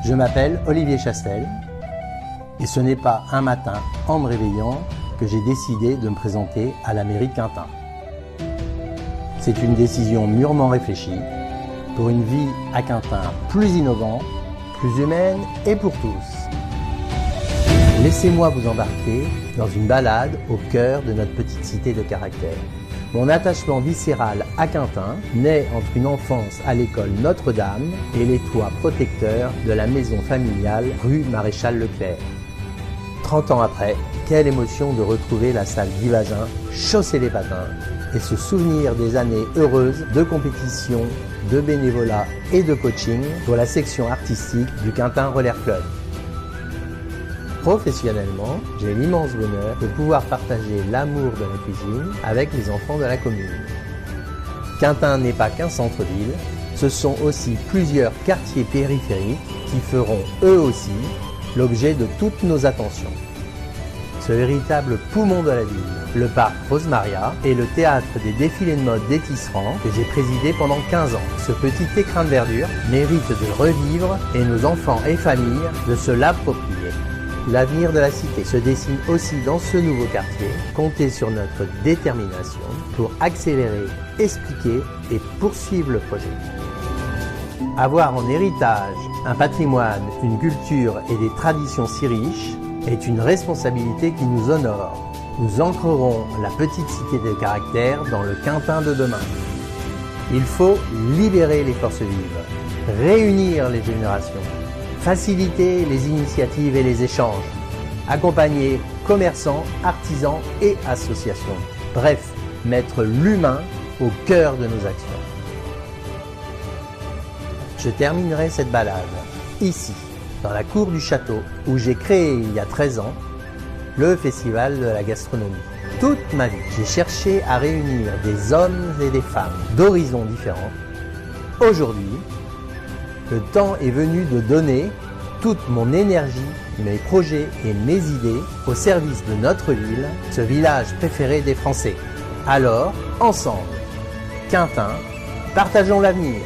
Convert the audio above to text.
Je m'appelle Olivier Chastel et ce n'est pas un matin, en me réveillant, que j'ai décidé de me présenter à la mairie de Quintin. C'est une décision mûrement réfléchie pour une vie à Quintin plus innovante, plus humaine et pour tous. Laissez-moi vous embarquer dans une balade au cœur de notre petite cité de caractère. Mon attachement viscéral à Quintin naît entre une enfance à l'école Notre-Dame et les toits protecteurs de la maison familiale rue Maréchal Leclerc. 30 ans après, quelle émotion de retrouver la salle Guy-Vagin, chausser les patins et se souvenir des années heureuses de compétition, de bénévolat et de coaching pour la section artistique du Quintin Roller Club. Professionnellement, j'ai l'immense bonheur de pouvoir partager l'amour de la cuisine avec les enfants de la commune. Quintin n'est pas qu'un centre-ville, ce sont aussi plusieurs quartiers périphériques qui feront eux aussi l'objet de toutes nos attentions. Ce véritable poumon de la ville, le parc Rosemaria et le théâtre des défilés de mode des Tisserands que j'ai présidé pendant 15 ans. Ce petit écrin de verdure mérite de revivre et nos enfants et familles de se l'approprier. L'avenir de la cité se dessine aussi dans ce nouveau quartier. Comptez sur notre détermination pour accélérer, expliquer et poursuivre le projet. Avoir en héritage un patrimoine, une culture et des traditions si riches est une responsabilité qui nous honore. Nous ancrerons la petite cité de caractère dans le Quintin de demain. Il faut libérer les forces vives, réunir les générations, faciliter les initiatives et les échanges, accompagner commerçants, artisans et associations. Bref, mettre l'humain au cœur de nos actions. Je terminerai cette balade ici, dans la cour du château, où j'ai créé il y a 13 ans le Festival de la gastronomie. Toute ma vie, j'ai cherché à réunir des hommes et des femmes d'horizons différents. Aujourd'hui, le temps est venu de donner toute mon énergie, mes projets et mes idées au service de notre ville, ce village préféré des Français. Alors, ensemble, Quintin, partageons l'avenir.